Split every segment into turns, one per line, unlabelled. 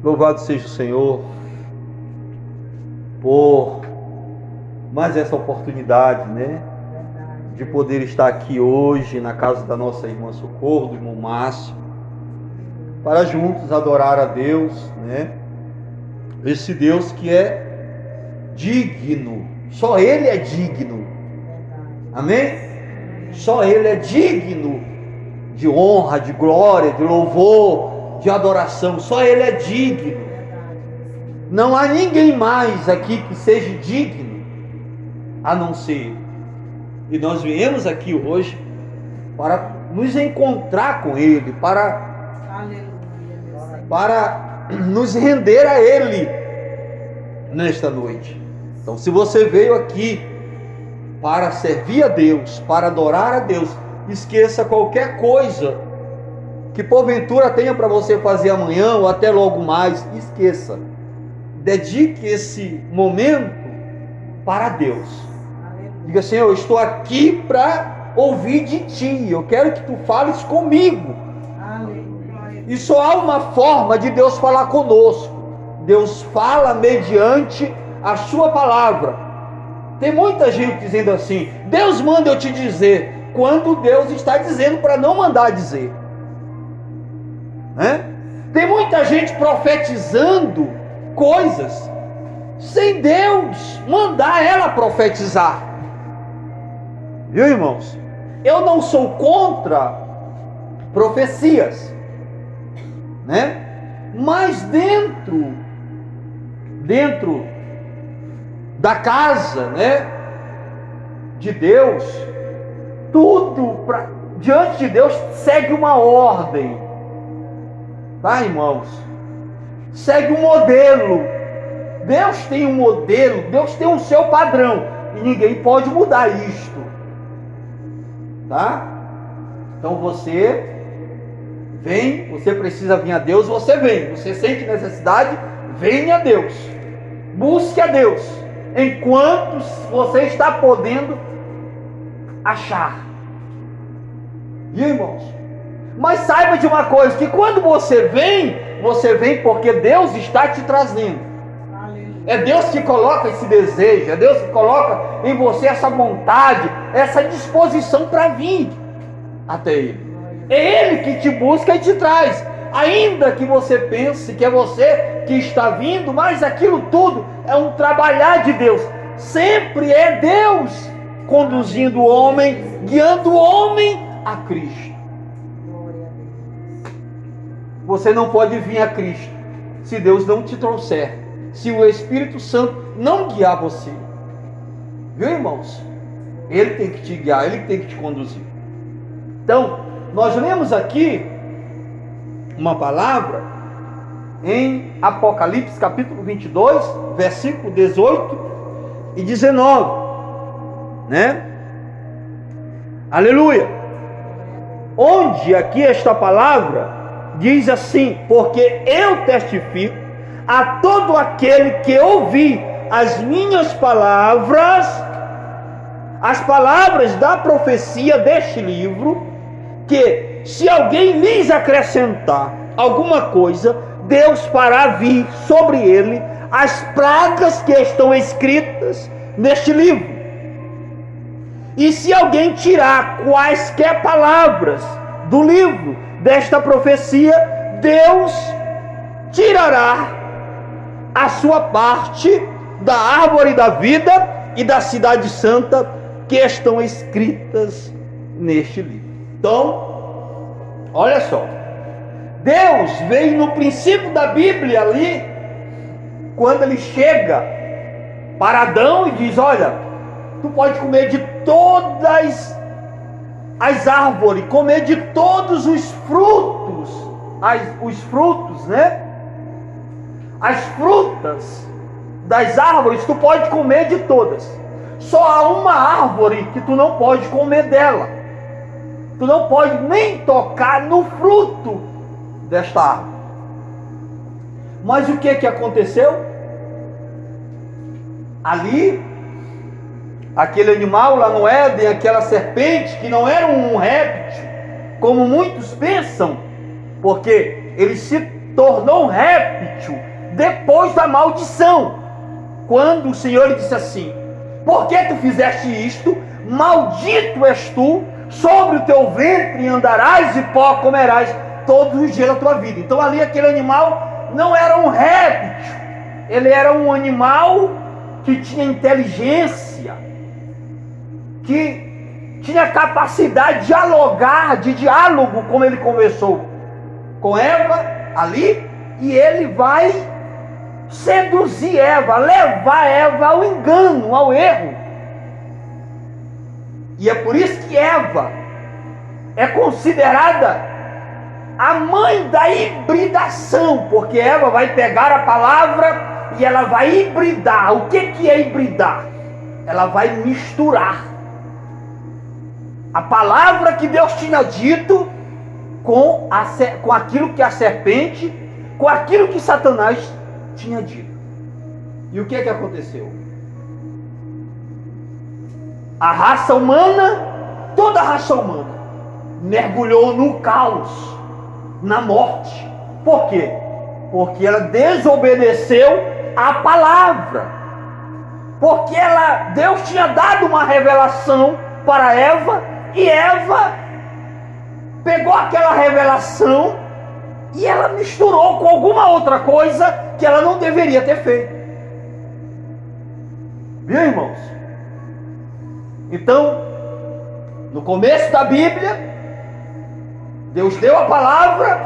Louvado seja o Senhor por mais essa oportunidade, né? De poder estar aqui hoje na casa da nossa irmã Socorro, do irmão Márcio, para juntos adorar a Deus, né? Esse Deus que é digno, só Ele é digno, amém? Só Ele é digno de honra, de glória, de louvor, de adoração, só Ele é digno. Não há ninguém mais aqui que seja digno, a não ser Ele. E nós viemos aqui hoje para nos encontrar com Ele, para nos render a Ele nesta noite. Então, se você veio aqui para servir a Deus, para adorar a Deus, esqueça qualquer coisa que porventura tenha para você fazer amanhã ou até logo mais. Esqueça. Dedique esse momento para Deus. Diga: Senhor, eu estou aqui para ouvir de Ti. Eu quero que Tu fales comigo. E só há uma forma de Deus falar conosco. Deus fala mediante a Sua palavra. Tem muita gente dizendo assim: Deus manda eu te dizer, quando Deus está dizendo para não mandar dizer, né? Tem muita gente profetizando coisas sem Deus mandar ela profetizar. Viu, irmãos? Eu não sou contra profecias, né? Mas dentro da casa, né, de Deus, tudo diante de Deus segue uma ordem, tá, irmãos? Segue um modelo. Deus tem um modelo, Deus tem o seu padrão, e ninguém pode mudar isto, tá? Então você vem, você precisa vir a Deus, você vem. Você sente necessidade, venha a Deus, busque a Deus, enquanto você está podendo achar. Viu, irmãos? Mas saiba de uma coisa, que quando você vem porque Deus está te trazendo. É Deus que coloca esse desejo, é Deus que coloca em você essa vontade, essa disposição para vir até Ele. É Ele que te busca e te traz. Ainda que você pense que é você que está vindo, mas aquilo tudo é um trabalhar de Deus. Sempre é Deus conduzindo o homem, guiando o homem a Cristo. Você não pode vir a Cristo se Deus não te trouxer, se o Espírito Santo não guiar você. Viu, irmãos? Ele tem que te guiar, Ele tem que te conduzir. Então, nós lemos aqui uma palavra em Apocalipse capítulo 22, versículo 18 e 19, né? Aleluia! Onde aqui esta palavra diz assim: porque eu testifico a todo aquele que ouvir as minhas palavras, as palavras da profecia deste livro, que se alguém lhes acrescentar alguma coisa, Deus fará vir sobre ele as pragas que estão escritas neste livro. E se alguém tirar quaisquer palavras do livro desta profecia, Deus tirará a sua parte da árvore da vida e da cidade santa que estão escritas neste livro. Então, olha só, Deus veio no princípio da Bíblia ali, quando Ele chega para Adão e diz: olha, tu pode comer de todas as árvores, comer de todos os frutos, os frutos, né? As frutas das árvores, tu pode comer de todas. Só há uma árvore que tu não pode comer dela. Tu não pode nem tocar no fruto desta árvore. Mas o que aconteceu? Ali, aquele animal lá no Éden, aquela serpente, que não era um réptil, como muitos pensam, porque eles se tornou um réptil depois da maldição. Quando o Senhor lhe disse assim: por que tu fizeste isto? Maldito és tu, sobre o teu ventre andarás e pó comerás todos os dias da tua vida. Então ali aquele animal não era um réptil, ele era um animal que tinha inteligência, que tinha capacidade de dialogar, de diálogo, como ele conversou com Eva ali, e ele vai seduzir Eva, levar Eva ao engano, ao erro. E é por isso que Eva é considerada a mãe da hibridação, porque Eva vai pegar a palavra e ela vai hibridar. O que é hibridar? Ela vai misturar a palavra que Deus tinha dito com aquilo que a serpente, com aquilo que Satanás tinha dito. E o que aconteceu? A raça humana, toda a raça humana, mergulhou no caos, na morte. Por quê? Porque ela desobedeceu a palavra. Porque Deus tinha dado uma revelação para Eva, e Eva pegou aquela revelação e ela misturou com alguma outra coisa que ela não deveria ter feito. Viu, irmãos? Então, no começo da Bíblia, Deus deu a palavra,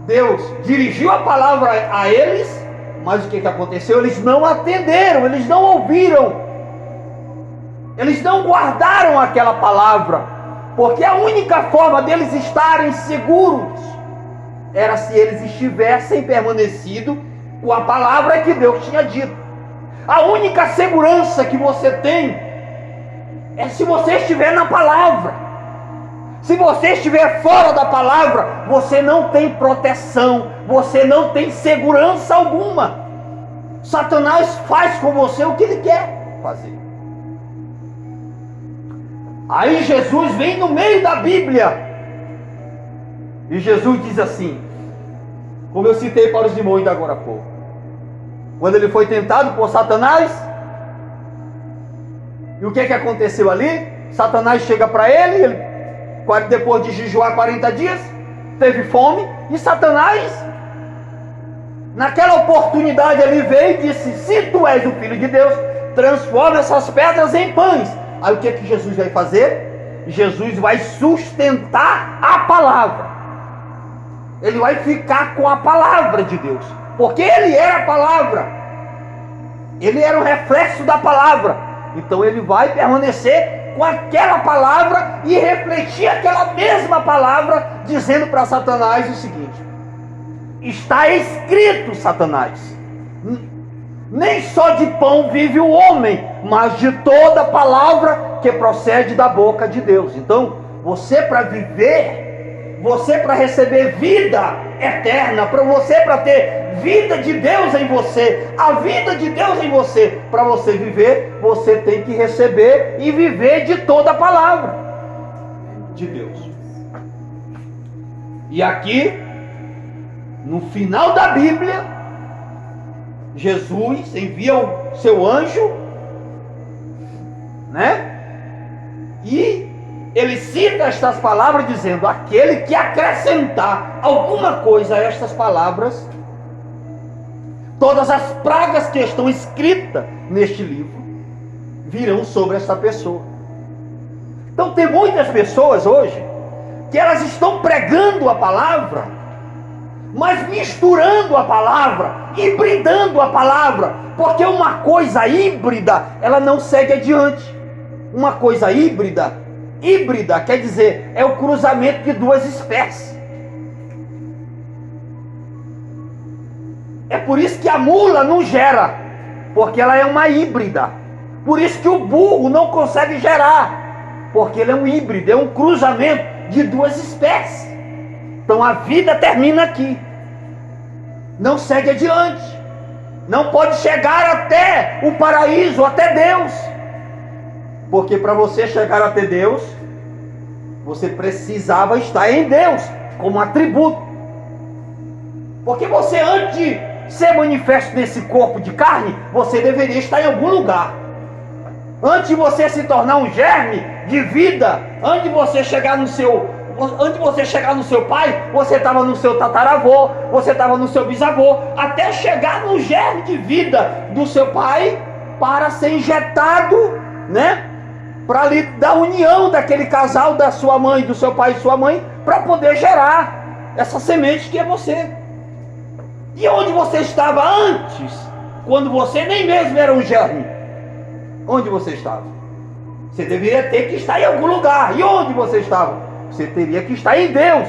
Deus dirigiu a palavra a eles, mas o que aconteceu? Eles não atenderam, eles não ouviram, eles não guardaram aquela palavra, porque a única forma deles estarem seguros era se eles estivessem permanecido com a palavra que Deus tinha dito. A única segurança que você tem é se você estiver na palavra. Se você estiver fora da palavra, você não tem proteção, você não tem segurança alguma. Satanás faz com você o que ele quer fazer. Aí Jesus vem no meio da Bíblia e Jesus diz assim, como eu citei para os irmãos ainda agora há pouco, quando ele foi tentado por Satanás, e o que aconteceu ali? Satanás chega para ele, depois de jejuar 40 dias, teve fome, e Satanás, naquela oportunidade ali, veio e disse: se tu és o Filho de Deus, transforma essas pedras em pães. Aí o que Jesus vai fazer? Jesus vai sustentar a palavra. Ele vai ficar com a palavra de Deus, porque ele era a palavra, ele era o reflexo da palavra. Então ele vai permanecer com aquela palavra e refletir aquela mesma palavra, dizendo para Satanás o seguinte: está escrito, Satanás, nem só de pão vive o homem, mas de toda palavra que procede da boca de Deus. Então, você para viver, você para receber vida eterna, para ter vida de Deus em você, a vida de Deus em você, para você viver, você tem que receber e viver de toda a palavra de Deus. E aqui, no final da Bíblia, Jesus envia o seu anjo, né? E ele cita estas palavras dizendo: aquele que acrescentar alguma coisa a estas palavras, todas as pragas que estão escritas neste livro virão sobre essa pessoa. Então tem muitas pessoas hoje que elas estão pregando a palavra, mas misturando a palavra, hibridando a palavra, porque uma coisa híbrida, ela não segue adiante. Uma coisa híbrida quer dizer, é o cruzamento de duas espécies. É por isso que a mula não gera, porque ela é uma híbrida. Por isso que o burro não consegue gerar, porque ele é um híbrido, é um cruzamento de duas espécies. Então a vida termina aqui, não segue adiante, não pode chegar até o paraíso, até Deus, porque para você chegar até Deus, você precisava estar em Deus como atributo. Porque você, antes de ser manifesto nesse corpo de carne, você deveria estar em algum lugar. Antes de você se tornar um germe de vida, antes de você chegar no seu pai, você estava no seu tataravô, você estava no seu bisavô, até chegar no germe de vida do seu pai, para ser injetado, né? Para lhe dar união daquele casal, da sua mãe, do seu pai e sua mãe, para poder gerar essa semente que é você. E onde você estava antes, quando você nem mesmo era um germe? Onde você estava? Você deveria ter que estar em algum lugar. E onde você estava? Você teria que estar em Deus,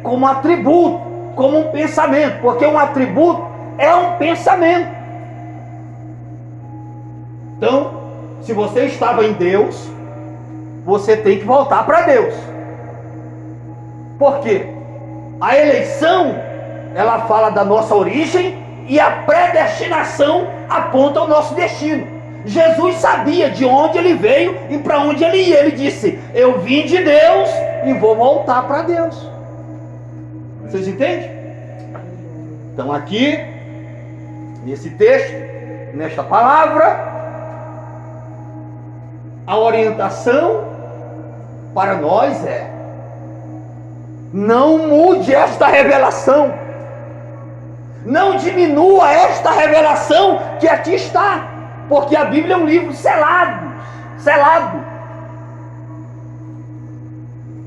como atributo, como um pensamento, porque um atributo é um pensamento. Então, se você estava em Deus, você tem que voltar para Deus. Por quê? A eleição, ela fala da nossa origem, e a predestinação aponta o nosso destino. Jesus sabia de onde ele veio e para onde ele ia. Ele disse: eu vim de Deus e vou voltar para Deus. Vocês entendem? Então aqui, nesse texto, nesta palavra, a orientação para nós é: não mude esta revelação, não diminua esta revelação que aqui está, porque a Bíblia é um livro selado.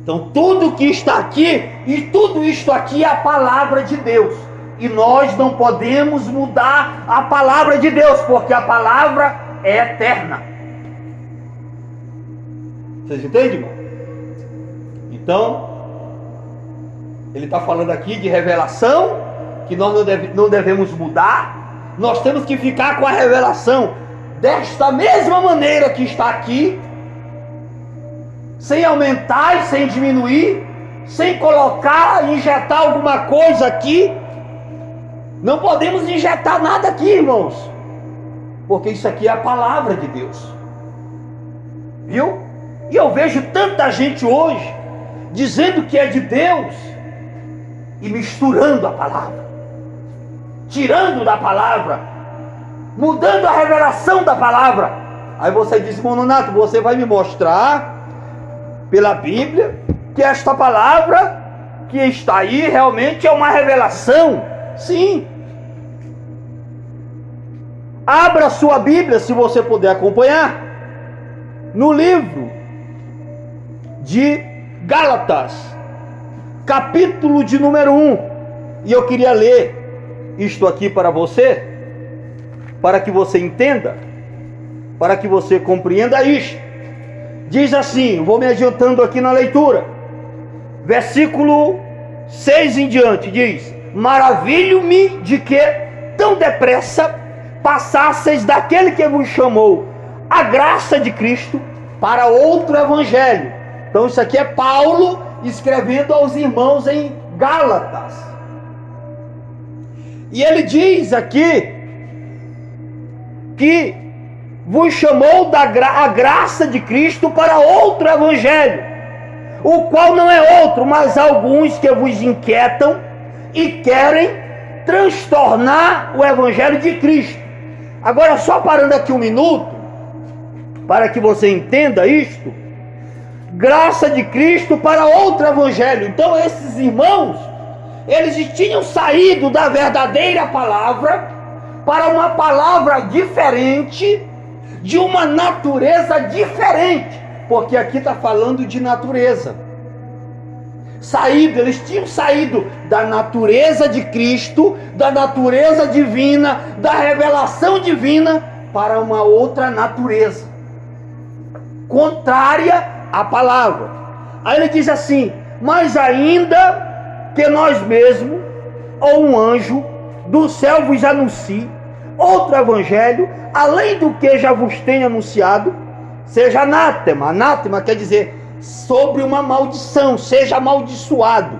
Então tudo que está aqui, e tudo isto aqui é a palavra de Deus, e nós não podemos mudar a palavra de Deus, porque a palavra é eterna. Vocês entendem, irmão? Então, ele está falando aqui de revelação, que nós não devemos mudar. Nós temos que ficar com a revelação desta mesma maneira que está aqui, sem aumentar e sem diminuir, sem colocar, injetar alguma coisa aqui. Não podemos injetar nada aqui, irmãos, porque isso aqui é a palavra de Deus. Viu? E eu vejo tanta gente hoje dizendo que é de Deus e misturando a palavra, tirando da palavra, mudando a revelação da palavra. Aí você diz: Mononato, você vai me mostrar pela Bíblia que esta palavra que está aí realmente é uma revelação? Sim. Abra sua Bíblia, se você puder acompanhar, no livro de Gálatas, capítulo de número 1. E eu queria ler isto aqui para você, para que você entenda, para que você compreenda isto. Diz assim, vou me adiantando aqui na leitura, versículo 6 em diante, diz: maravilho-me de que tão depressa passasseis daquele que vos chamou a graça de Cristo para outro evangelho. Então isso aqui é Paulo escrevendo aos irmãos em Gálatas. E ele diz aqui que vos chamou a graça de Cristo para outro evangelho, o qual não é outro, mas alguns que vos inquietam e querem transtornar o evangelho de Cristo. Agora, só parando aqui um minuto, para que você entenda isto: graça de Cristo para outro evangelho. Então esses irmãos, eles tinham saído da verdadeira palavra para uma palavra diferente, de uma natureza diferente, porque aqui está falando de natureza. Eles tinham saído da natureza de Cristo, da natureza divina, da revelação divina, para uma outra natureza, contrária à palavra. Aí ele diz assim: mas ainda que nós mesmos, ou um anjo do céu vos anuncie outro evangelho, além do que já vos tenho anunciado, seja anátema. Anátema quer dizer sobre uma maldição, seja amaldiçoado.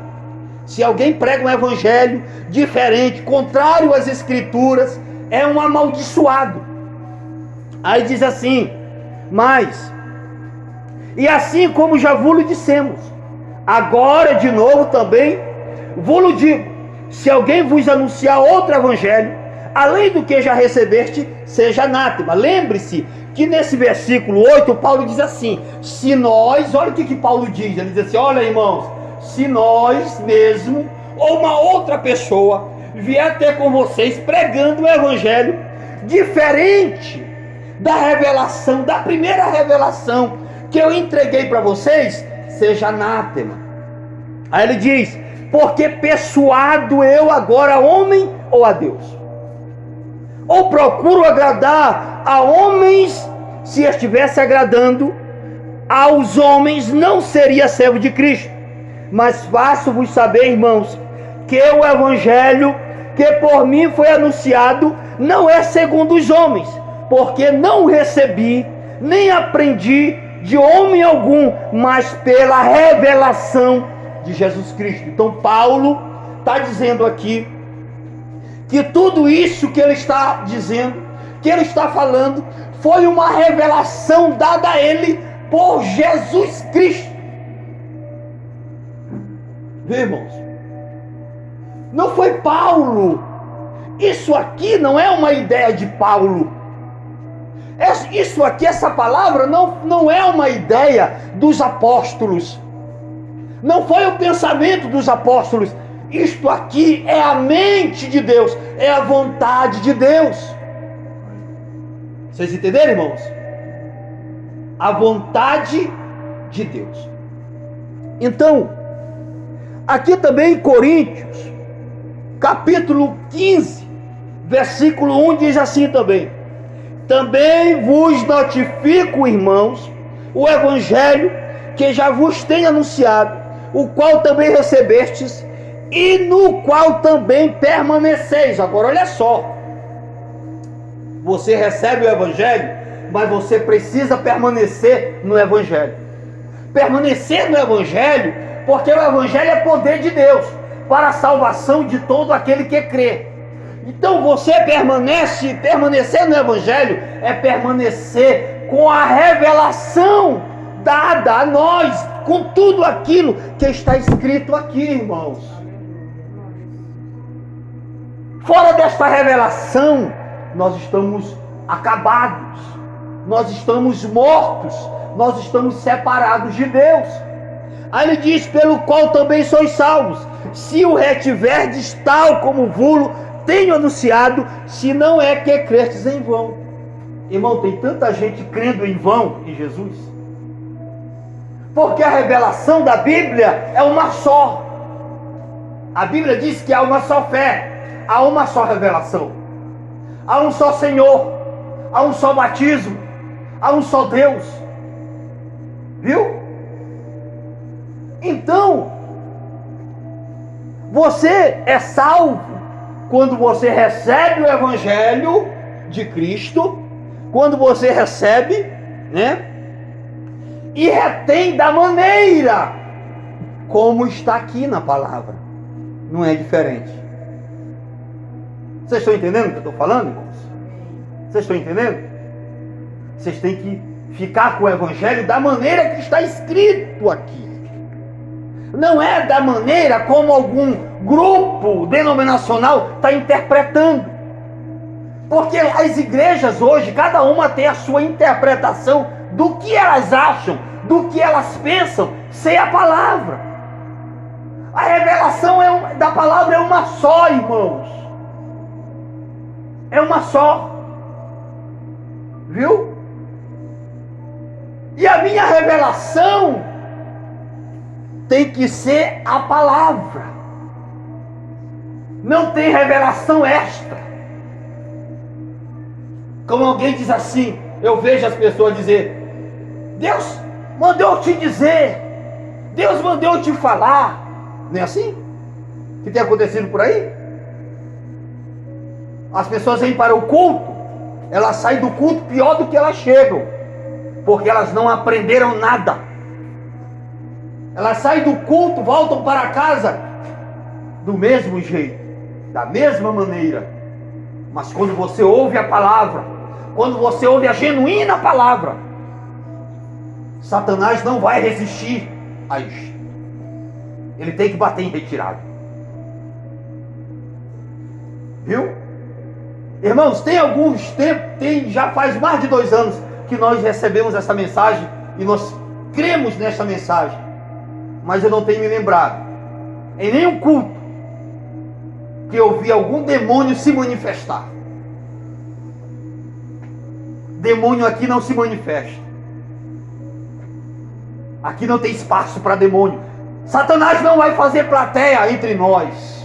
Se alguém prega um evangelho diferente, contrário às escrituras, é um amaldiçoado. Aí diz assim: mas, e assim como já vos dissemos, agora de novo também vos digo, se alguém vos anunciar outro evangelho, além do que já recebeste, seja anátema. Lembre-se que nesse versículo 8, Paulo diz assim, se nós, olha o que Paulo diz, ele diz assim, olha irmãos, se nós mesmo, ou uma outra pessoa, vier ter com vocês pregando um evangelho diferente da revelação, da primeira revelação que eu entreguei para vocês, seja anátema. Aí ele diz, porque persuado eu agora a homem ou a Deus? Ou procuro agradar a homens? Se estivesse agradando aos homens, não seria servo de Cristo. Mas faço-vos saber, irmãos, que o evangelho que por mim foi anunciado não é segundo os homens, porque não recebi, nem aprendi de homem algum, mas pela revelação de Jesus Cristo. Então Paulo está dizendo aqui que tudo isso que ele está dizendo, que ele está falando, foi uma revelação dada a ele por Jesus Cristo. Vê, irmãos, não foi Paulo. Isso aqui não é uma ideia de Paulo. Isso aqui, essa palavra não é uma ideia dos apóstolos. Não foi o pensamento dos apóstolos. Isto aqui é a mente de Deus, é a vontade de Deus. Vocês entenderam, irmãos? A vontade de Deus. Então, aqui também em Coríntios, capítulo 15, versículo 1 diz assim também: também vos notifico, irmãos, o evangelho que já vos tenho anunciado, o qual também recebestes e no qual também permaneceis. Agora olha só, você recebe o evangelho, mas você precisa permanecer no evangelho. Permanecer no evangelho, porque o evangelho é poder de Deus para a salvação de todo aquele que crê. Então você permanecer no evangelho é permanecer com a revelação dada a nós, com tudo aquilo que está escrito aqui, irmãos. Fora desta revelação, nós estamos acabados, nós estamos mortos, nós estamos separados de Deus. Aí ele diz, pelo qual também sois salvos, se o retiverdes tal como vulo tenho anunciado, se não é que crestes em vão. Irmão, tem tanta gente crendo em vão em Jesus, porque a revelação da Bíblia é uma só. A Bíblia diz que há uma só fé, há uma só revelação, há um só Senhor, há um só batismo, há um só Deus. Viu? Então, você é salvo quando você recebe o evangelho de Cristo, quando você recebe, né? E retém da maneira como está aqui na palavra. Não é diferente. Vocês estão entendendo o que eu estou falando, irmãos? Vocês estão entendendo? Vocês têm que ficar com o evangelho da maneira que está escrito aqui. Não é da maneira como algum grupo denominacional está interpretando. Porque as igrejas hoje, cada uma tem a sua interpretação do que elas acham, do que elas pensam, sem a palavra. A revelação da palavra é uma só, irmãos. É uma só. Viu? E a minha revelação tem que ser a palavra. Não tem revelação extra. Como alguém diz assim, eu vejo as pessoas dizer, Deus mandou eu te dizer, Deus mandou eu te falar. Não é assim que tem acontecido por aí? As pessoas vêm para o culto, elas saem do culto pior do que elas chegam, porque elas não aprenderam nada. Elas saem do culto, voltam para casa do mesmo jeito, da mesma maneira. Mas quando você ouve a palavra, quando você ouve a genuína palavra, Satanás não vai resistir a isto. Ele tem que bater em retirada. Viu? Irmãos, tem alguns tempos, já faz mais de 2 anos que nós recebemos essa mensagem e nós cremos nessa mensagem. Mas eu não tenho me lembrado, em nenhum culto, que eu vi algum demônio se manifestar. Demônio aqui não se manifesta. Aqui não tem espaço para demônio. Satanás não vai fazer plateia entre nós.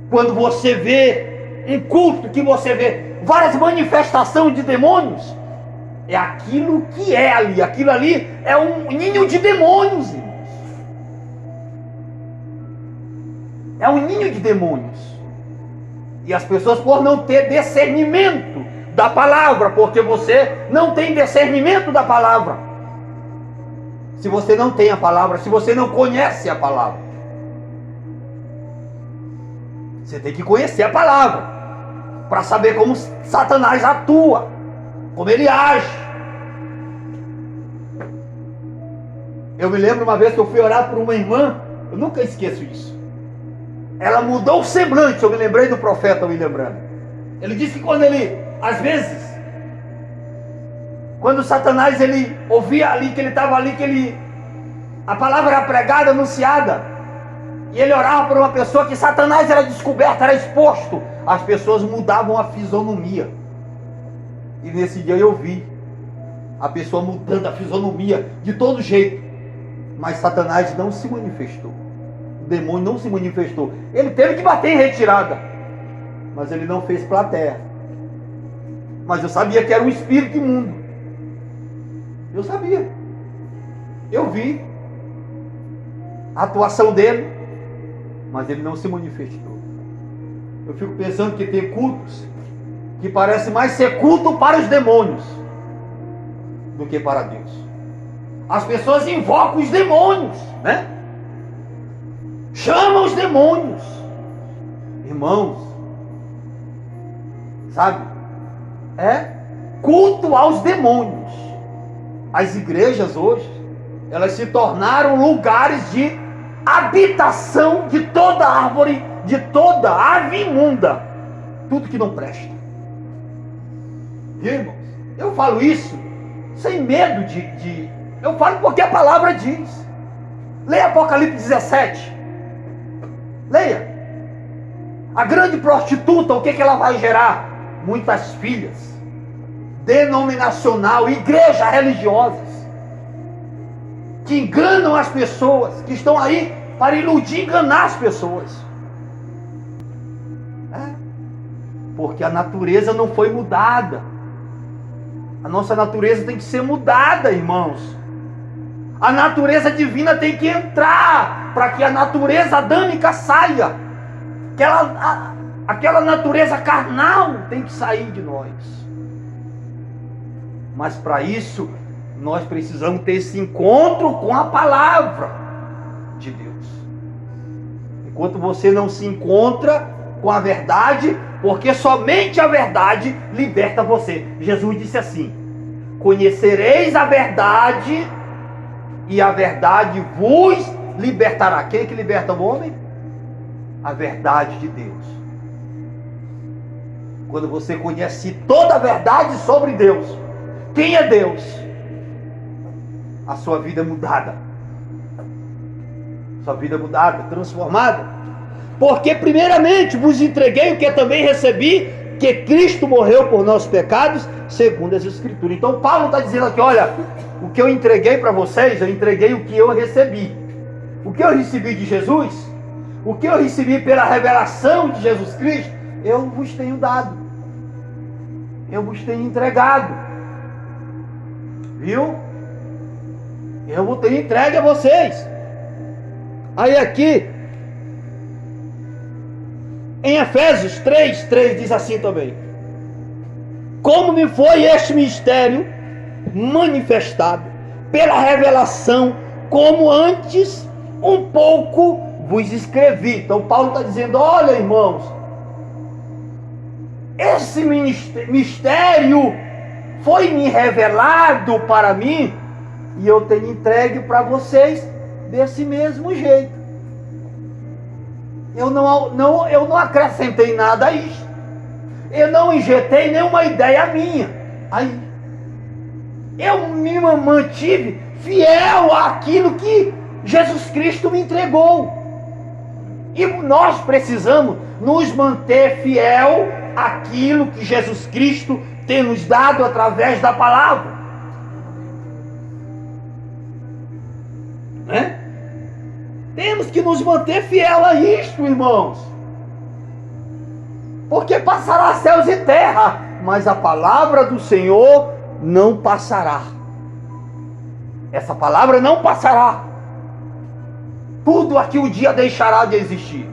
Quando você vê um culto, que você vê várias manifestações de demônios, é aquilo que é ali. Aquilo ali é um ninho de demônios, irmãos. É um ninho de demônios. E as pessoas, por não ter discernimento da palavra, porque você não tem discernimento da palavra. Se você não tem a palavra, se você não conhece a palavra, você tem que conhecer a palavra para saber como Satanás atua, como ele age. Eu me lembro uma vez que eu fui orar por uma irmã, eu nunca esqueço isso. Ela mudou o semblante, eu me lembrei do profeta William Branham. Ele disse que quando ele, às vezes, quando Satanás, ele ouvia ali, que ele estava ali, a palavra era pregada, anunciada, e ele orava por uma pessoa, que Satanás era descoberto, era exposto, as pessoas mudavam a fisionomia. E nesse dia eu vi a pessoa mudando a fisionomia de todo jeito, mas Satanás não se manifestou. O demônio não se manifestou. Ele teve que bater em retirada, mas ele não fez plateia. Mas eu sabia que era um espírito imundo. Eu sabia. Eu vi a atuação dele, mas ele não se manifestou. Eu fico pensando que tem cultos que parece mais ser culto para os demônios do que para Deus. As pessoas invocam os demônios, né? Chamam os demônios. Irmãos, sabe? É culto aos demônios. As igrejas hoje, elas se tornaram lugares de habitação de toda árvore, de toda ave imunda, tudo que não presta. Viu, irmãos? Eu falo isso sem medo eu falo porque a palavra diz. Leia Apocalipse 17. Leia. A grande prostituta, o que ela vai gerar? Muitas filhas. Denominacional, igrejas religiosas, que enganam as pessoas, que estão aí para iludir, enganar as pessoas. Porque a natureza não foi mudada. A nossa natureza tem que ser mudada, irmãos. A natureza divina tem que entrar, para que a natureza adâmica saia. Aquela natureza carnal tem que sair de nós. Mas para isso, nós precisamos ter esse encontro com a palavra de Deus. Enquanto você não se encontra com a verdade, porque somente a verdade liberta você. Jesus disse assim: conhecereis a verdade, e a verdade vos libertará. Quem é que liberta o homem? A verdade de Deus. Quando você conhece toda a verdade sobre Deus, quem é Deus, a sua vida é mudada. Sua vida é mudada, transformada. Porque primeiramente vos entreguei o que também recebi, que Cristo morreu por nossos pecados, segundo as Escrituras. Então Paulo está dizendo aqui, olha, o que eu entreguei para vocês, eu entreguei o que eu recebi. O que eu recebi de Jesus, o que eu recebi pela revelação de Jesus Cristo, eu vos tenho dado. Eu vos tenho entregado. Viu? Eu vou ter entregue a vocês. Aí aqui, em Efésios 3 diz assim também: como me foi este mistério manifestado pela revelação, como antes um pouco vos escrevi. Então Paulo está dizendo, olha, irmãos, esse mistério foi me revelado para mim, e eu tenho entregue para vocês desse mesmo jeito. eu não acrescentei nada a isso. Eu não injetei nenhuma ideia minha. Aí, eu me mantive fiel àquilo que Jesus Cristo me entregou. E nós precisamos nos manter fiel àquilo que Jesus Cristo tem nos dado através da palavra. Né? Temos que nos manter fiel a isto, irmãos. Porque passará céus e terra, mas a palavra do Senhor não passará. Essa palavra não passará. Tudo aqui um dia deixará de existir.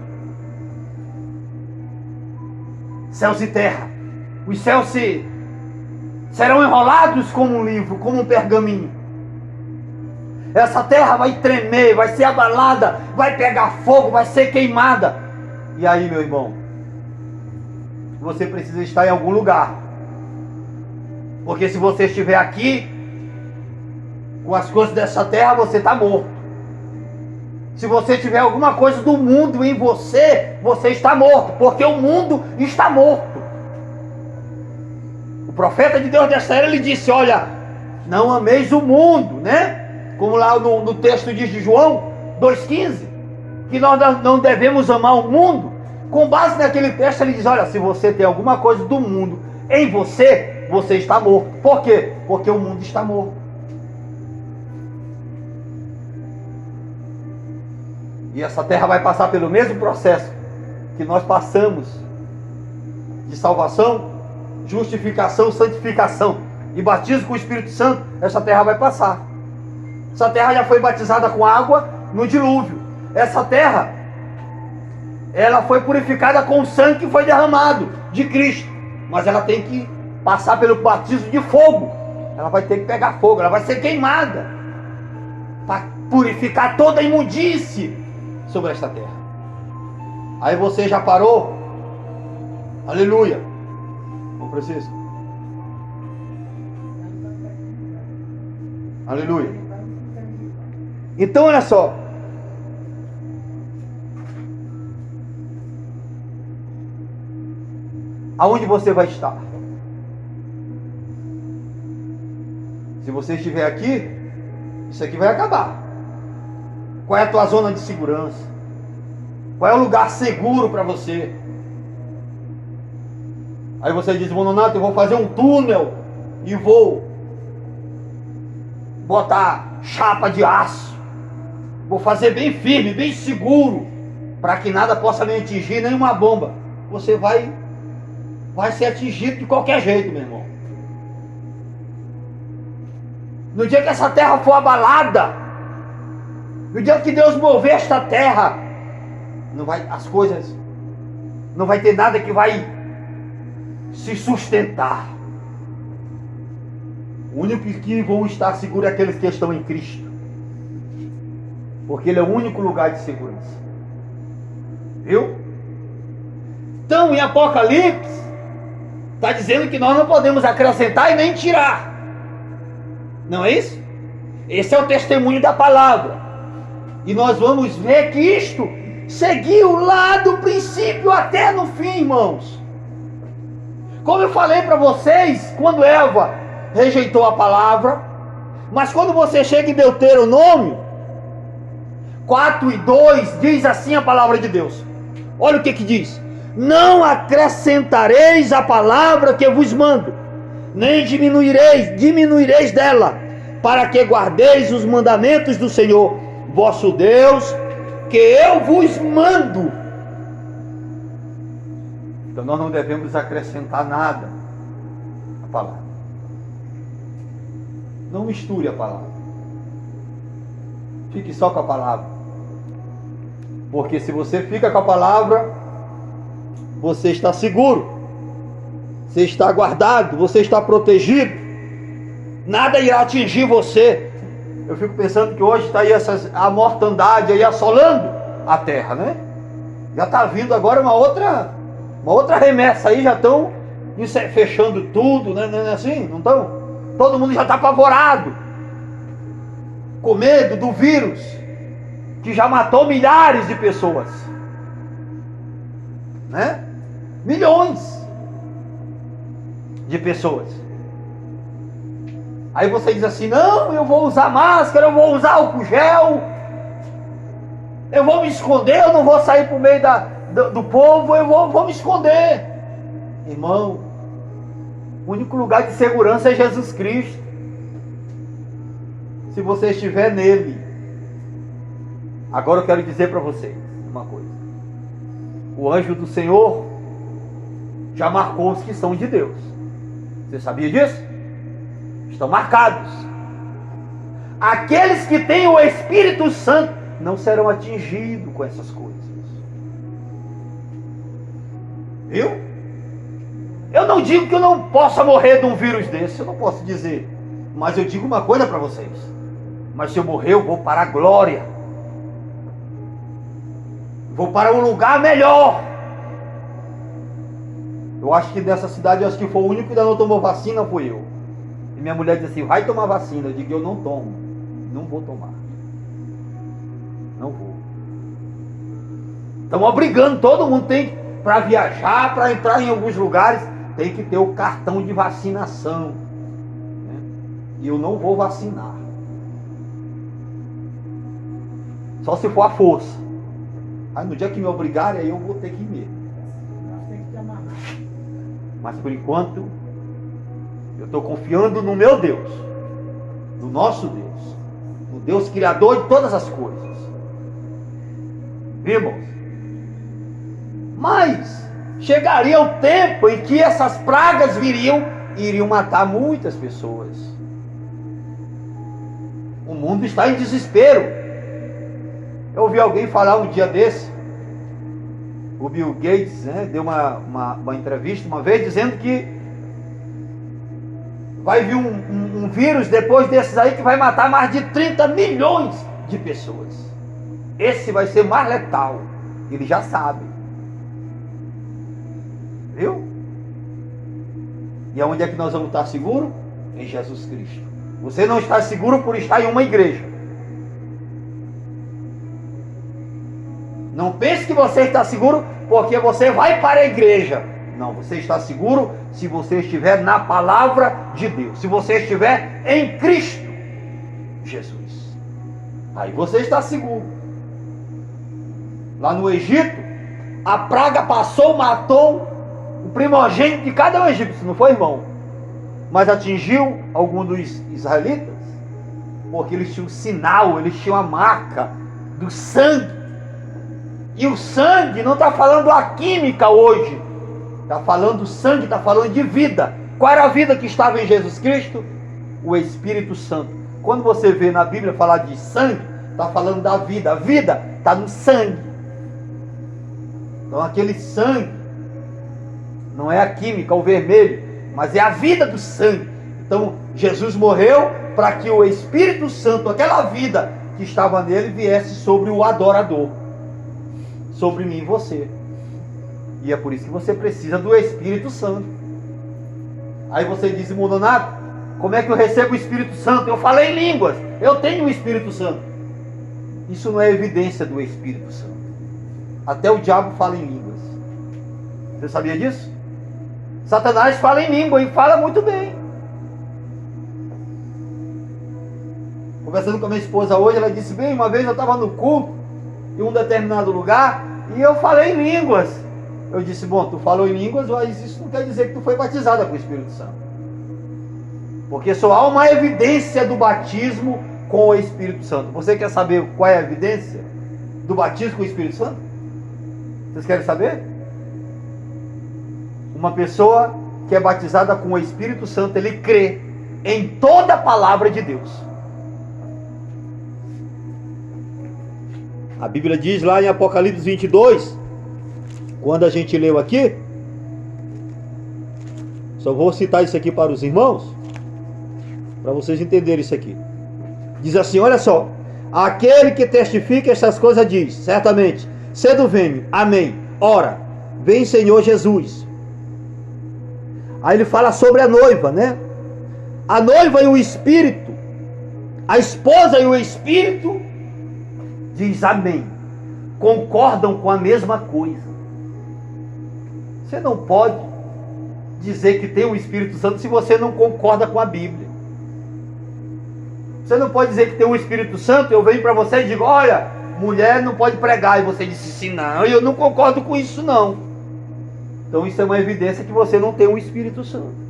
Céus e terra. Os céus serão enrolados como um livro, como um pergaminho. Essa terra vai tremer, vai ser abalada, vai pegar fogo, vai ser queimada. E aí, meu irmão, você precisa estar em algum lugar. Porque se você estiver aqui, com as coisas dessa terra, você está morto. Se você tiver alguma coisa do mundo em você, você está morto. Porque o mundo está morto. O profeta de Deus dessa era, ele disse, olha, não ameis o mundo, né? Como lá no texto diz de João 2,15, que nós não devemos amar o mundo. Com base naquele texto, ele diz, olha, se você tem alguma coisa do mundo em você, você está morto. Por quê? Porque o mundo está morto. E essa terra vai passar pelo mesmo processo que nós passamos de salvação, justificação, santificação e batismo com o Espírito Santo. Essa terra vai passar. Essa terra já foi batizada com água no dilúvio. Essa terra, ela foi purificada com o sangue que foi derramado de Cristo. Mas ela tem que passar pelo batismo de fogo. Ela vai ter que pegar fogo, ela vai ser queimada para purificar toda a imundície sobre esta terra. Aí você já parou? Aleluia. Não precisa. Aleluia. Então olha só. Aonde você vai estar? Se você estiver aqui, isso aqui vai acabar. Qual é a tua zona de segurança? Qual é o lugar seguro para você? Aí você diz, Mononato, eu vou fazer um túnel e vou botar chapa de aço. Vou fazer bem firme, bem seguro, para que nada possa me atingir, nenhuma bomba. Você vai ser atingido de qualquer jeito, meu irmão. No dia que essa terra for abalada, no dia que Deus mover esta terra, as coisas, não vai ter nada que vai se sustentar. O único que vão estar seguros é aqueles que estão em Cristo. Porque Ele é o único lugar de segurança. Viu? Então, em Apocalipse, está dizendo que nós não podemos acrescentar e nem tirar. Não é isso? Esse é o testemunho da palavra. E nós vamos ver que isto seguiu lá do princípio até no fim, irmãos. Como eu falei para vocês, quando Eva rejeitou a palavra, mas quando você chega em Deuteronômio 4:2, diz assim a palavra de Deus. Olha o que diz: não acrescentareis a palavra que eu vos mando, nem diminuireis dela, para que guardeis os mandamentos do Senhor vosso Deus, que eu vos mando. Então nós não devemos acrescentar nada à palavra. Não misture a palavra. Fique só com a palavra. Porque se você fica com a palavra, você está seguro, você está guardado, você está protegido, nada irá atingir você. Eu fico pensando que hoje está aí a mortandade aí assolando a terra, né? Já está vindo agora uma outra remessa aí, já estão fechando tudo, né? Não é assim? Não estão? Todo mundo já está apavorado, com medo do vírus, que já matou milhares de pessoas. né? Milhões de pessoas. Aí você diz assim: não, eu vou usar máscara, eu vou usar álcool gel, eu vou me esconder, eu não vou sair por meio do povo, eu vou me esconder. Irmão, o único lugar de segurança é Jesus Cristo. Se você estiver nele. Agora eu quero dizer para vocês uma coisa: o anjo do Senhor já marcou os que são de Deus. Você sabia disso? Estão marcados. Aqueles que têm o Espírito Santo não serão atingidos com essas coisas. Viu? Eu não digo que eu não possa morrer de um vírus desse, eu não posso dizer. Mas eu digo uma coisa para vocês: mas se eu morrer, eu vou para a glória. Vou para um lugar melhor. Eu acho que dessa cidade, eu acho que foi o único que ainda não tomou vacina, fui eu. E minha mulher disse assim: vai tomar vacina. Eu digo: eu não tomo. Não vou tomar. Não vou. Estamos obrigando, todo mundo tem, para viajar, para entrar em alguns lugares, tem que ter o cartão de vacinação, né? E eu não vou vacinar. Só se for à força. Aí no dia que me obrigarem, aí eu vou ter que ir mesmo. Mas por enquanto, eu estou confiando no meu Deus, no nosso Deus, no Deus Criador de todas as coisas. Irmãos? Mas chegaria o tempo em que essas pragas iriam matar muitas pessoas. O mundo está em desespero. Eu ouvi alguém falar um dia desse, o Bill Gates, né, deu uma entrevista uma vez dizendo que vai vir um vírus depois desses aí que vai matar mais de 30 milhões de pessoas. Esse vai ser mais letal. Ele já sabe. Viu? E aonde é que nós vamos estar seguros? Em Jesus Cristo. Você não está seguro por estar em uma igreja. Não pense que você está seguro porque você vai para a igreja. Não, você está seguro se você estiver na palavra de Deus. Se você estiver em Cristo Jesus. Aí você está seguro. Lá no Egito, a praga passou, matou o primogênito de cada egípcio, não foi, irmão? Mas atingiu algum dos israelitas, porque eles tinham um sinal, eles tinham a marca do sangue. E o sangue não está falando a química hoje, está falando do sangue, está falando de vida. Qual era a vida que estava em Jesus Cristo? O Espírito Santo. Quando você vê na Bíblia falar de sangue, está falando da vida. A vida está no sangue. Então aquele sangue não é a química, o vermelho, mas é a vida do sangue. Então Jesus morreu para que o Espírito Santo, aquela vida que estava nele, viesse sobre o adorador, sobre mim e você. E é por isso que você precisa do Espírito Santo. Aí você diz: irmão Donato, como é que eu recebo o Espírito Santo? Eu falei em línguas, eu tenho o Espírito Santo. Isso não é evidência do Espírito Santo. Até o diabo fala em línguas. Você sabia disso? Satanás fala em língua e fala muito bem. Conversando com a minha esposa hoje, ela disse: bem, uma vez eu estava no culto em um determinado lugar e eu falei em línguas. Eu disse: bom, tu falou em línguas, mas isso não quer dizer que tu foi batizada com o Espírito Santo. Porque só há uma evidência do batismo com o Espírito Santo. Você quer saber qual é a evidência do batismo com o Espírito Santo? Vocês querem saber? Uma pessoa que é batizada com o Espírito Santo, ele crê em toda a palavra de Deus. A Bíblia diz lá em Apocalipse 22, quando a gente leu aqui, só vou citar isso aqui para os irmãos, para vocês entenderem isso aqui. Diz assim, olha só: aquele que testifica estas coisas diz, certamente, cedo venho, amém, ora, vem Senhor Jesus. Aí ele fala sobre a noiva, né? A noiva e o Espírito, a esposa e o Espírito, diz amém, concordam com a mesma coisa. Você não pode dizer que tem o Espírito Santo se você não concorda com a Bíblia. Você não pode dizer que tem o Espírito Santo, eu venho para você e digo, olha, mulher não pode pregar, e você disse sim, não, eu não concordo com isso não. Então isso é uma evidência que você não tem o Espírito Santo.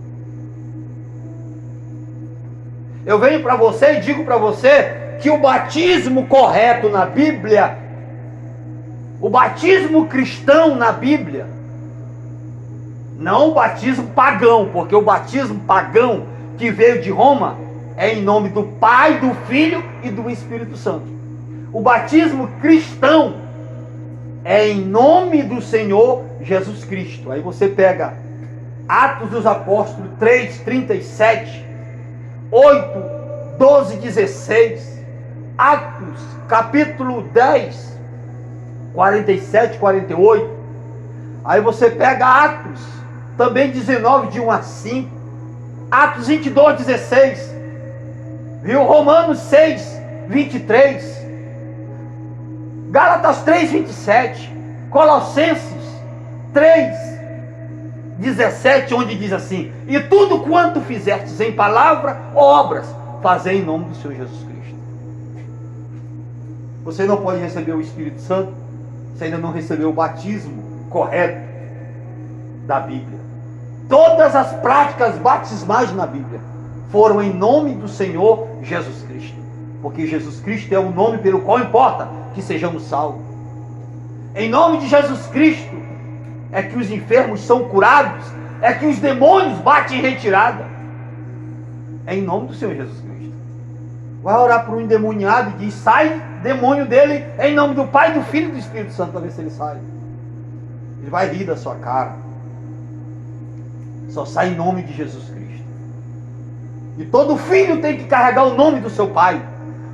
Eu venho para você e digo para você que o batismo correto na Bíblia, o batismo cristão na Bíblia, não o batismo pagão, porque o batismo pagão que veio de Roma é em nome do Pai, do Filho e do Espírito Santo. O batismo cristão é em nome do Senhor Jesus Cristo. Aí você pega Atos dos Apóstolos 3, 37, 8, 12, 16, Atos capítulo 10, 47, 48. Aí você pega Atos também 19, de 1 a 5, Atos 22, 16, viu? Romanos 6, 23, Gálatas 3, 27, Colossenses 3, 17, onde diz assim, e tudo quanto fizertes em palavra ou obras, fazei em nome do Senhor Jesus Cristo. Você não pode receber o Espírito Santo se ainda não recebeu o batismo correto da Bíblia. Todas as práticas batismais na Bíblia foram em nome do Senhor Jesus Cristo, porque Jesus Cristo é o nome pelo qual importa que sejamos salvos. Em nome de Jesus Cristo é que os enfermos são curados, é que os demônios batem em retirada. É em nome do Senhor Jesus Cristo. Vai orar para um endemoniado e diz, sai demônio dele, em nome do Pai, do Filho e do Espírito Santo, para ver se ele sai. Ele vai rir da sua cara. Só sai em nome de Jesus Cristo. E todo filho tem que carregar o nome do seu pai.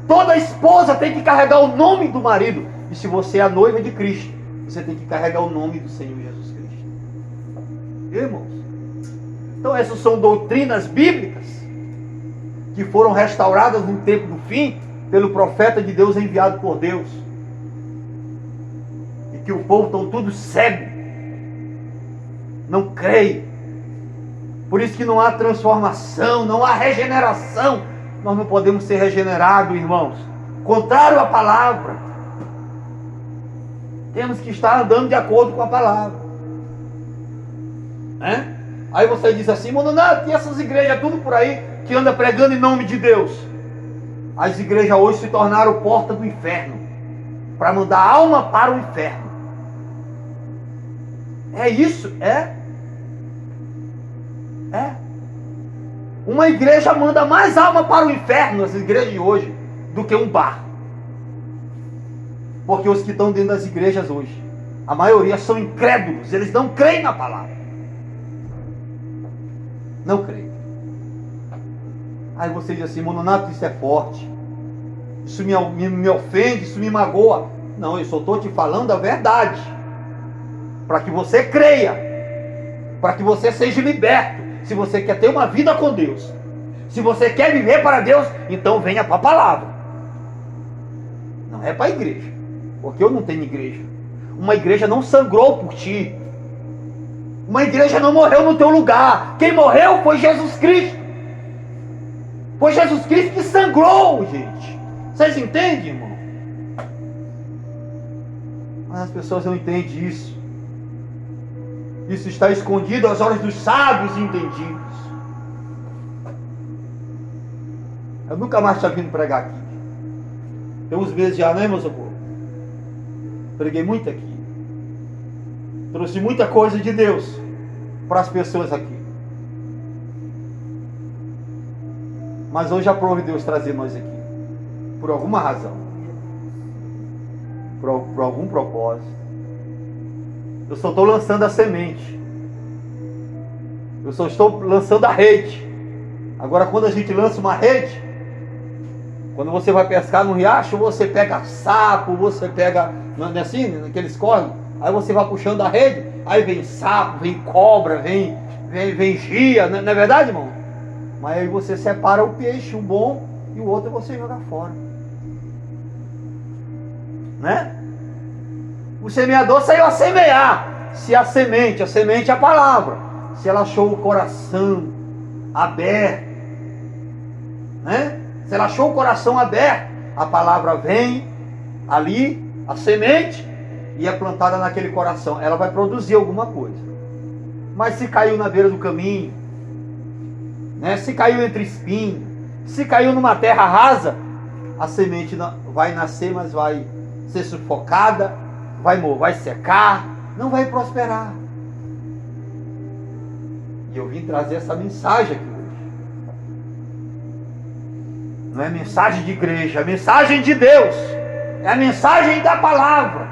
Toda esposa tem que carregar o nome do marido. E se você é a noiva de Cristo, você tem que carregar o nome do Senhor Jesus Cristo. Irmãos, então essas são doutrinas bíblicas que foram restauradas no tempo do fim pelo profeta de Deus enviado por Deus. E que o povo está tudo cego, não creio. Por isso que não há transformação, não há regeneração. Nós não podemos ser regenerados, irmãos. Contrário à palavra. Temos que estar andando de acordo com a palavra. Né? Aí você diz assim, mano, não, tem essas igrejas tudo por aí que anda pregando em nome de Deus. As igrejas hoje se tornaram porta do inferno, para mandar alma para o inferno. É isso? É. Uma igreja manda mais alma para o inferno, as igrejas de hoje, do que um bar. Porque os que estão dentro das igrejas hoje, a maioria são incrédulos, eles não creem na palavra. Não creem. Aí você diz assim, Mononato, isso é forte, isso me ofende, isso me magoa. Não, eu só estou te falando a verdade, para que você creia, para que você seja liberto. Se você quer ter uma vida com Deus, se você quer viver para Deus, então venha para a palavra. Não é para a igreja, porque eu não tenho igreja. Uma igreja não sangrou por ti. Uma igreja não morreu no teu lugar. Quem morreu foi Jesus Cristo. Foi Jesus Cristo que sangrou, gente. Vocês entendem, irmão? Mas as pessoas não entendem isso. Isso está escondido às horas dos sábios e entendidos. Eu nunca mais tinha vindo pregar aqui. Tem uns meses já, né, meus amor? Preguei muito aqui. Trouxe muita coisa de Deus para as pessoas aqui. Mas hoje aprove Deus trazer nós aqui. Por alguma razão. Por algum propósito. Eu só estou lançando a semente. Eu só estou lançando a rede. Agora, quando a gente lança uma rede, quando você vai pescar no riacho, você pega sapo, você pega, não é assim, naqueles correm, aí você vai puxando a rede, aí vem sapo, vem cobra, vem gia, não é verdade, irmão? Mas aí você separa o peixe, o bom, e o outro você joga fora. Né? O semeador saiu a semear. se a semente é a palavra, se ela achou o coração aberto, né? Se ela achou o coração aberto, a palavra vem ali, a semente, e é plantada naquele coração. Ela vai produzir alguma coisa. Mas se caiu na beira do caminho, né? Se caiu entre espinhos, se caiu numa terra rasa, a semente vai nascer, mas vai ser sufocada, vai secar, não vai prosperar. E eu vim trazer essa mensagem aqui hoje. Não é mensagem de igreja, é mensagem de Deus. É a mensagem da palavra.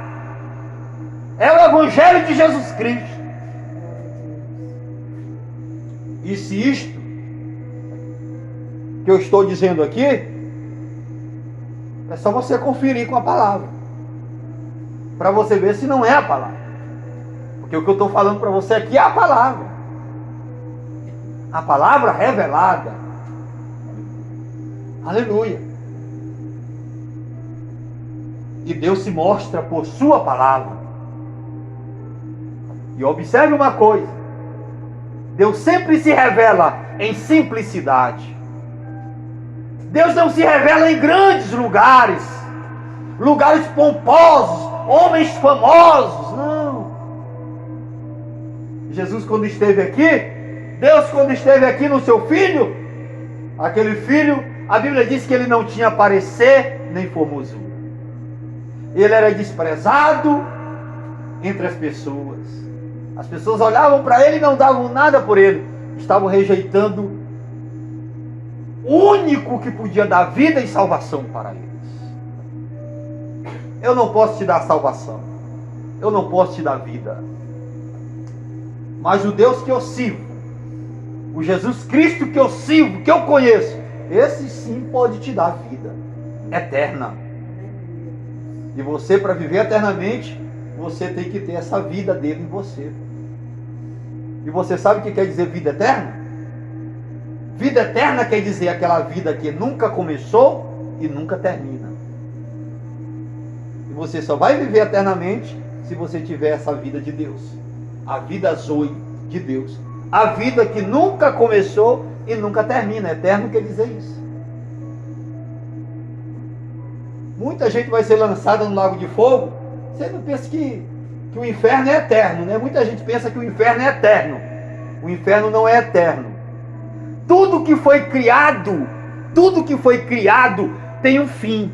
É o Evangelho de Jesus Cristo. E se isto que eu estou dizendo aqui, é só você conferir com a palavra, para você ver se não é a palavra. Porque o que eu estou falando para você aqui é a palavra. A palavra revelada. Aleluia. E Deus se mostra por sua palavra. E observe uma coisa: Deus sempre se revela em simplicidade. Deus não se revela em grandes lugares, lugares pomposos, homens famosos, não. Jesus, quando esteve aqui, Deus, quando esteve aqui no seu filho, aquele filho, a Bíblia diz que ele não tinha parecer nem formosura. Ele era desprezado entre as pessoas. As pessoas olhavam para ele e não davam nada por ele. Estavam rejeitando o único que podia dar vida e salvação para eles. Eu não posso te dar salvação. Eu não posso te dar vida. Mas o Deus que eu sirvo, o Jesus Cristo que eu sirvo, que eu conheço, esse sim pode te dar vida eterna. E você, para viver eternamente, você tem que ter essa vida dele em você. E você sabe o que quer dizer vida eterna? Vida eterna quer dizer aquela vida que nunca começou e nunca termina. E você só vai viver eternamente se você tiver essa vida de Deus. A vida zoe de Deus. A vida que nunca começou e nunca termina. Eterno quer dizer isso. Muita gente vai ser lançada no lago de fogo. Você não pensa que o inferno é eterno, né? Muita gente pensa que o inferno é eterno. O inferno não é eterno. Tudo que foi criado tem um fim.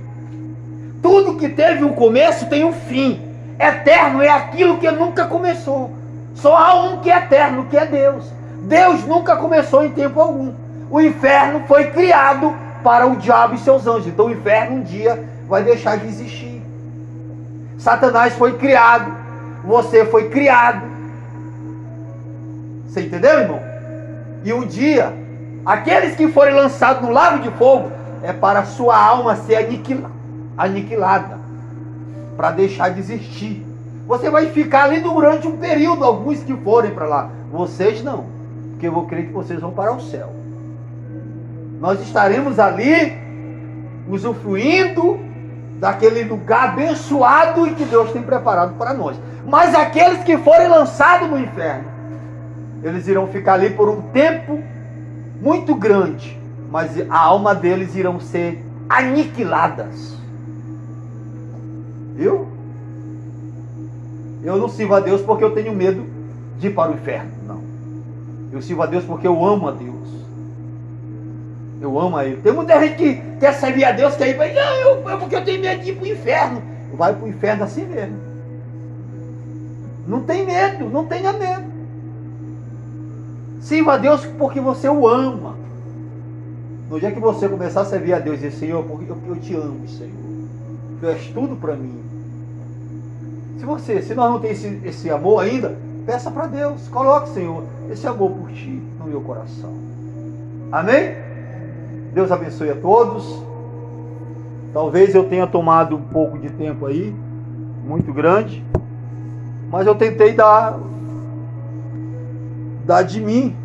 Tudo que teve um começo tem um fim. Eterno é aquilo que nunca começou. Só há um que é eterno, que é Deus. Deus nunca começou em tempo algum. O inferno foi criado para o diabo e seus anjos. Então o inferno um dia vai deixar de existir. Satanás foi criado. Você foi criado. Você entendeu, irmão? E um dia, aqueles que forem lançados no lago de fogo, é para a sua alma ser aniquilada, para deixar de existir. Você vai ficar ali durante um período, alguns que forem para lá. Vocês não, porque eu vou crer que vocês vão para o céu. Nós estaremos ali, usufruindo daquele lugar abençoado e que Deus tem preparado para nós. Mas aqueles que forem lançados no inferno, eles irão ficar ali por um tempo muito grande, mas a alma deles irão ser aniquiladas. Viu? Eu não sirvo a Deus porque eu tenho medo de ir para o inferno, não. Eu sirvo a Deus porque eu amo a Deus. Eu amo a Ele. Tem muita gente que quer servir a Deus, quer ir para ele. Não, porque eu tenho medo de ir para o inferno. Vai para o inferno assim mesmo. Não tem medo, não tenha medo. Sirva a Deus porque você o ama. No dia que você começar a servir a Deus e dizer, Senhor, porque eu te amo, Senhor. Tu és tudo para mim. Se nós não temos esse amor ainda, peça para Deus. Coloque, Senhor, esse amor por ti no meu coração. Amém? Deus abençoe a todos. Talvez eu tenha tomado um pouco de tempo aí, muito grande, mas eu tentei dar de mim.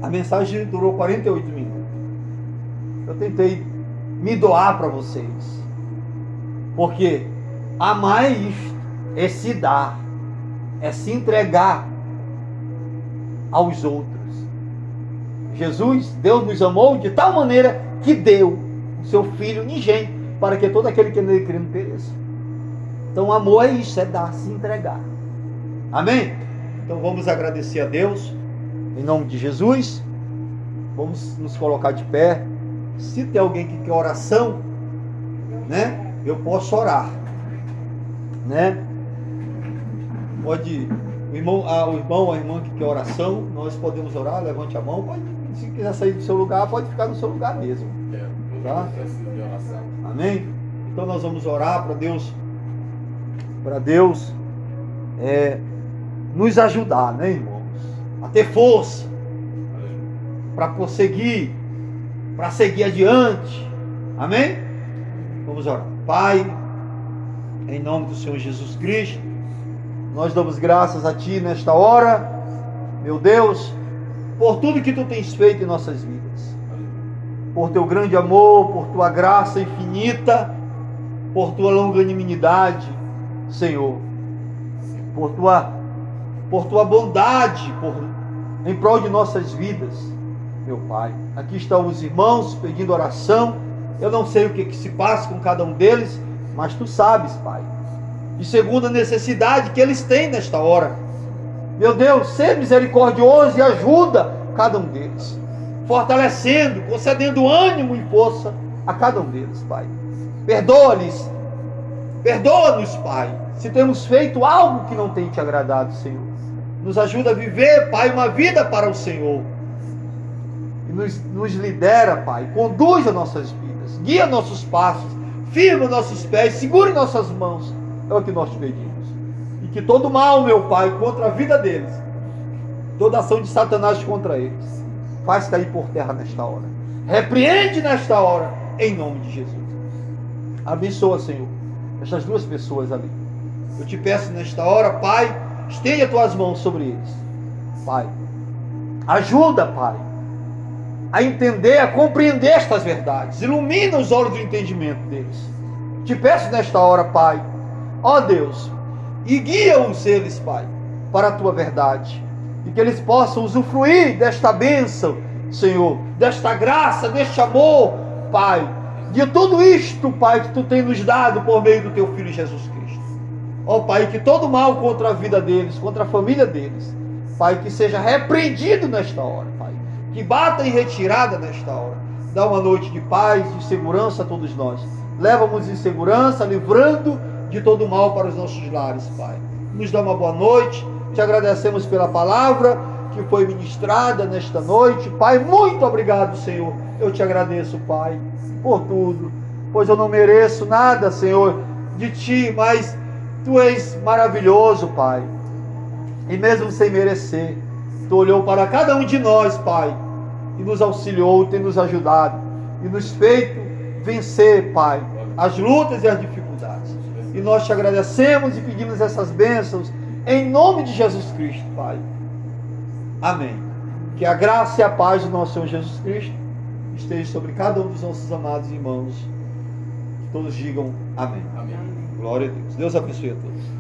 A mensagem durou 48 minutos. Eu tentei me doar para vocês, porque amar é isto, é se dar. é se entregar aos outros. Jesus, Deus nos amou de tal maneira que deu o seu Filho unigênito, para que todo aquele que nele crê não pereça. Então, amor é isso, é dar, se entregar. Amém? Então, vamos agradecer a Deus, em nome de Jesus. Vamos nos colocar de pé. Se tem alguém que quer oração, né? Eu posso orar, né? Pode, o irmão, a irmã que quer oração, nós podemos orar, levante a mão. Pode, se quiser sair do seu lugar, pode ficar no seu lugar mesmo. Tá? Amém? Então nós vamos orar para Deus nos ajudar, né, irmãos? A ter força para prosseguir, para seguir adiante. Amém? Vamos orar. Pai, em nome do Senhor Jesus Cristo, nós damos graças a Ti nesta hora, meu Deus, por tudo que Tu tens feito em nossas vidas, por Teu grande amor, por Tua graça infinita, por Tua longanimidade, Senhor, por Tua bondade, em prol de nossas vidas, meu Pai. Aqui estão os irmãos pedindo oração. Eu não sei o que se passa com cada um deles, mas Tu sabes, Pai. E segundo a necessidade que eles têm nesta hora, meu Deus, ser misericordioso e ajuda cada um deles, fortalecendo, concedendo ânimo e força a cada um deles, Pai. Perdoa-lhes, perdoa-nos, Pai, se temos feito algo que não tem Te agradado, Senhor. Nos ajuda a viver, Pai, uma vida para o Senhor. E nos lidera, Pai, conduz as nossas vidas, guia nossos passos, firma nossos pés, segure nossas mãos. É o que nós te pedimos. E que todo mal, meu Pai, contra a vida deles, toda ação de Satanás contra eles, faz cair por terra nesta hora. Repreende nesta hora, em nome de Jesus. Abençoa, Senhor, estas duas pessoas ali. Eu te peço nesta hora, Pai, estende as tuas mãos sobre eles. Pai, ajuda, Pai, a entender, a compreender estas verdades. Ilumina os olhos do entendimento deles. Te peço nesta hora, Pai, ó Deus, e guia-os eles, Pai, para a Tua verdade. E que eles possam usufruir desta bênção, Senhor, desta graça, deste amor, Pai, de tudo isto, Pai, que Tu tem nos dado por meio do Teu Filho Jesus Cristo. Ó Pai, que todo mal contra a vida deles, contra a família deles, Pai, que seja repreendido nesta hora, Pai, que bata em retirada nesta hora. Dá uma noite de paz, de segurança a todos nós. Leva-nos em segurança, livrando de todo mal para os nossos lares, Pai. Nos dá uma boa noite. Te agradecemos pela palavra que foi ministrada nesta noite, Pai. Muito obrigado, Senhor. Eu te agradeço, Pai, por tudo, pois eu não mereço nada, Senhor, de Ti, mas Tu és maravilhoso, Pai. E mesmo sem merecer, Tu olhou para cada um de nós, Pai, e nos auxiliou, tem nos ajudado e nos feito vencer, Pai, as lutas e as dificuldades. E nós te agradecemos e pedimos essas bênçãos em nome de Jesus Cristo, Pai. Amém. Que a graça e a paz do nosso Senhor Jesus Cristo esteja sobre cada um dos nossos amados irmãos. Que todos digam amém. Amém. Glória a Deus. Deus abençoe a todos.